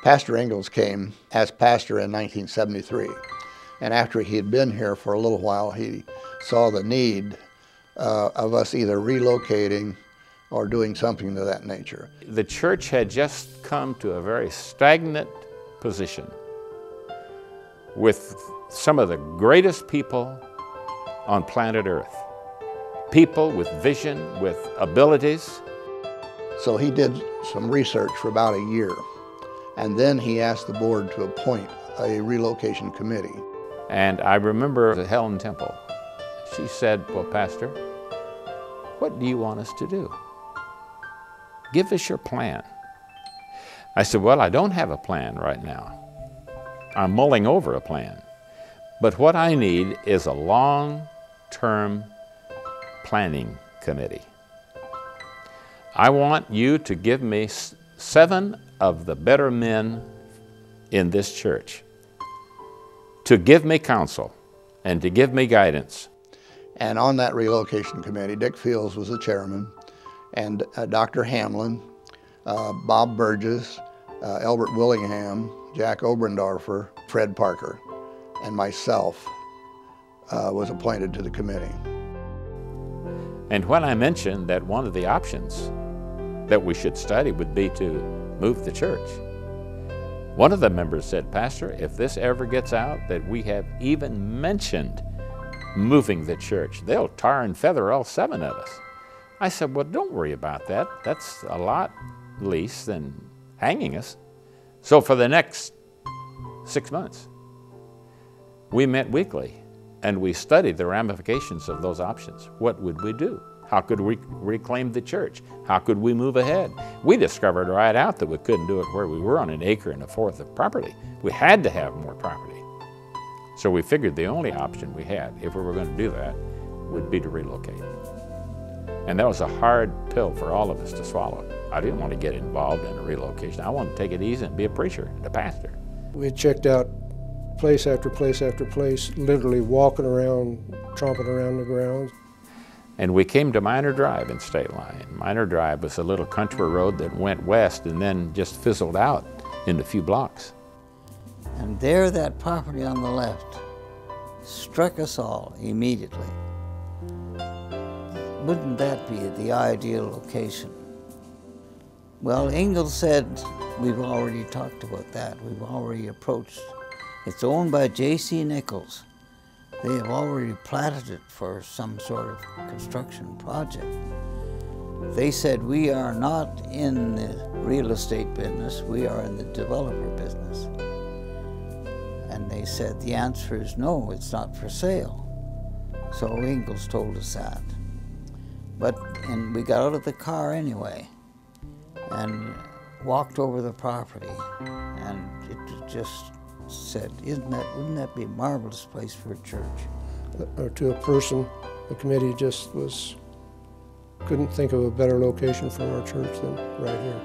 Pastor Ingalls came as pastor in 1973, and after he had been here for a little while, he saw the need of us either relocating or doing something of that nature. The church had just come to a very stagnant position with some of the greatest people on planet Earth. People with vision, with abilities. So he did some research for about a year, and then he asked the board to appoint a relocation committee. And I remember Helen Temple. She said, "Well, Pastor, what do you want us to do? Give us your plan." I said, "Well, I don't have a plan right now. I'm mulling over a plan. But what I need is a long-term planning committee. I want you to give me 7 of the better men in this church to give me counsel and to give me guidance." And on that relocation committee, Dick Fields was the chairman, and Dr. Hamlin, Bob Burgess, Elbert Willingham, Jack Oberndorfer, Fred Parker, and myself was appointed to the committee. And when I mentioned that one of the options that we should study would be to move the church, one of the members said, "Pastor, if this ever gets out that we have even mentioned moving the church, they'll tar and feather all 7 of us." I said, "Well, don't worry about that. That's a lot least than hanging us." So for the next 6 months, we met weekly and we studied the ramifications of those options. What would we do? How could we reclaim the church? How could we move ahead? We discovered right out that we couldn't do it where we were on 1 acre and 1/4 of property. We had to have more property. So we figured the only option we had, if we were going to do that, would be to relocate. And that was a hard pill for all of us to swallow. I didn't want to get involved in a relocation. I wanted to take it easy and be a preacher and a pastor. We checked out place after place after place, literally walking around, tromping around the grounds. And we came to Minor Drive in State Line. Minor Drive was a little country road that went west and then just fizzled out in a few blocks. And there, that property on the left struck us all immediately. Wouldn't that be the ideal location? Well, Ingalls said, "We've already talked about that. We've already approached. It's owned by J.C. Nichols. They have already platted it for some sort of construction project." They said, "We are not in the real estate business. We are in the developer business." And they said, "The answer is no, it's not for sale." So Ingalls told us that. And we got out of the car anyway and walked over the property, and it just said, wouldn't that be a marvelous place for a church? Or to a person, the committee just couldn't think of a better location for our church than right here.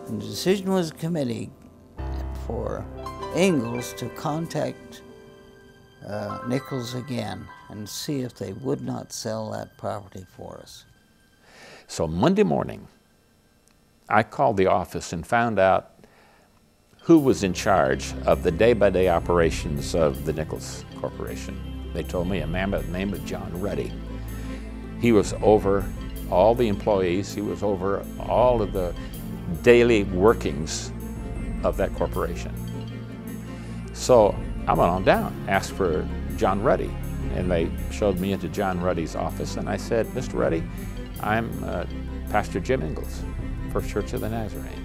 And the decision was a committee for Ingalls to contact Nichols again and see if they would not sell that property for us. So Monday morning, I called the office and found out who was in charge of the day-by-day operations of the Nichols Corporation. They told me a man by the name of John Ruddy. He was over all the employees. He was over all of the daily workings of that corporation. So I went on down, asked for John Ruddy, and they showed me into John Ruddy's office, and I said, "Mr. Ruddy, I'm Pastor Jim Ingalls, First Church of the Nazarene.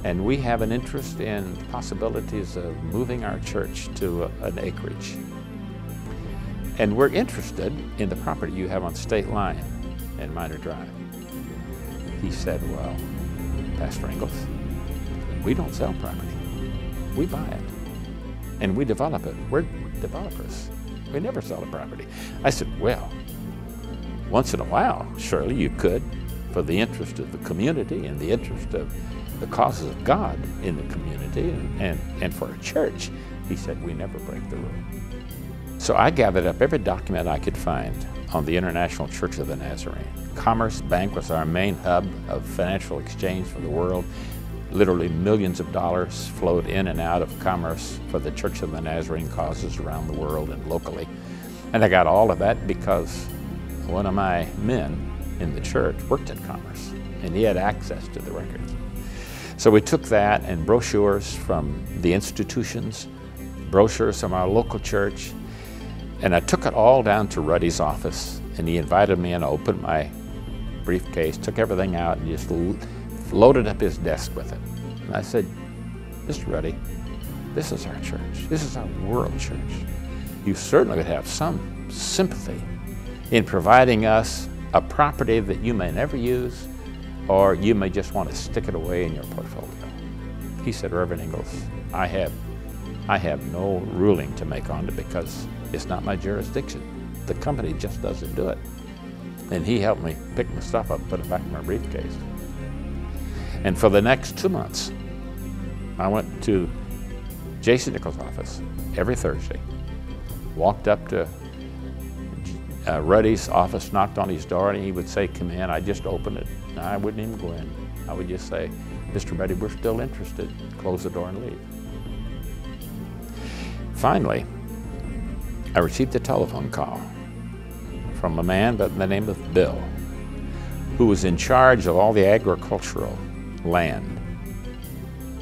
And we have an interest in possibilities of moving our church to an acreage. And we're interested in the property you have on State Line and Minor Drive." He said, "Well, Pastor Ingalls, we don't sell property. We buy it and we develop it. We're developers. We never sell a property." I said, "Well, once in a while, surely you could, for the interest of the community and the interest of the causes of God in the community and for a church." He said, "We never break the rule." So I gathered up every document I could find on the International Church of the Nazarene. Commerce Bank was our main hub of financial exchange for the world. Literally millions of dollars flowed in and out of commerce for the Church of the Nazarene causes around the world and locally. And I got all of that because one of my men in the church worked at Commerce, and he had access to the records. So we took that and brochures from the institutions, brochures from our local church, and I took it all down to Ruddy's office, and he invited me in. I opened my briefcase, took everything out, and just loaded up his desk with it. And I said, Mr. Ruddy, this is our church. This is our world church. You certainly would have some sympathy in providing us a property that you may never use, or you may just want to stick it away in your portfolio. He said, Reverend Ingalls, I have no ruling to make on it because it's not my jurisdiction. The company just doesn't do it. And he helped me pick my stuff up, put it back in my briefcase. And for the next 2 months, I went to J.C. Nichols' office every Thursday, walked up to Ruddy's office, knocked on his door, and he would say, come in. I just opened it. And I wouldn't even go in. I would just say, Mr. Ruddy, we're still interested. Close the door and leave. Finally, I received a telephone call from a man by the name of Bill, who was in charge of all the agricultural land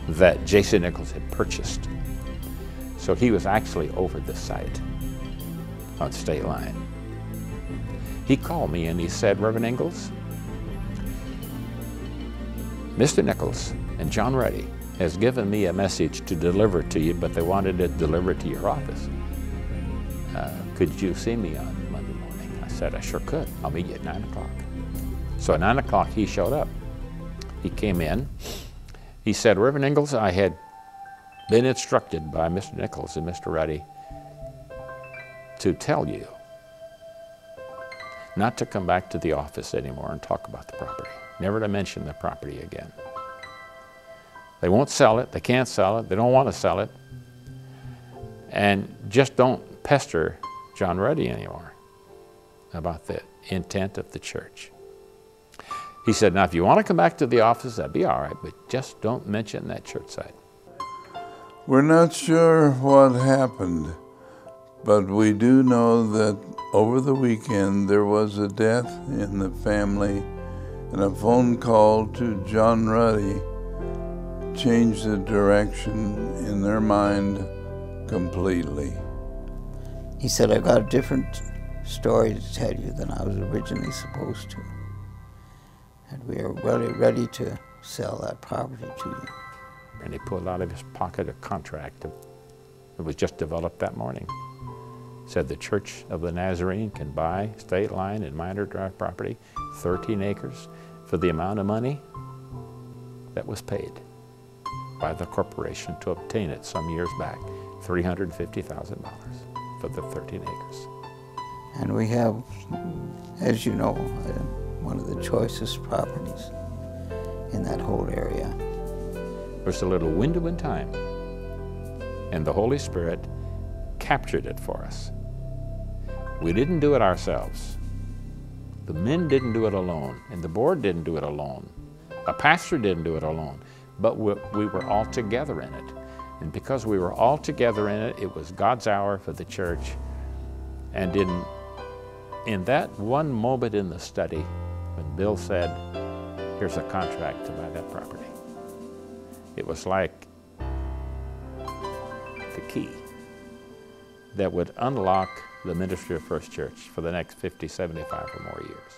that J.C. Nichols had purchased. So he was actually over the site on State Line. He called me and he said, Reverend Ingalls, Mr. Nichols and John Ruddy has given me a message to deliver to you, but they wanted it delivered to your office. Could you see me on Monday morning? I said, I sure could. I'll meet you at 9 o'clock. So at 9 o'clock he showed up. He came in. He said, Reverend Ingalls, I had been instructed by Mr. Nichols and Mr. Ruddy to tell you not to come back to the office anymore and talk about the property. Never to mention the property again. They won't sell it, they can't sell it, they don't want to sell it. And just don't pester John Ruddy anymore about the intent of the church. He said, now if you want to come back to the office, that'd be all right, but just don't mention that church site. We're not sure what happened, but we do know that over the weekend there was a death in the family, and a phone call to John Ruddy changed the direction in their mind completely. He said, I've got a different story to tell you than I was originally supposed to. And we are really ready to sell that property to you. And he pulled out of his pocket a contract that was just developed that morning. Said the Church of the Nazarene can buy State Line and Minor Drive property, 13 acres, for the amount of money that was paid by the corporation to obtain it some years back, $350,000 for the 13 acres. And we have, as you know, one of the choicest properties in that whole area. There's a little window in time, and the Holy Spirit captured it for us. We didn't do it ourselves. The men didn't do it alone, and the board didn't do it alone. A pastor didn't do it alone, but we were all together in it. And because we were all together in it, it was God's hour for the church. And in that one moment in the study, when Bill said, here's a contract to buy that property, it was like the key that would unlock the ministry of First Church for the next 50, 75 or more years.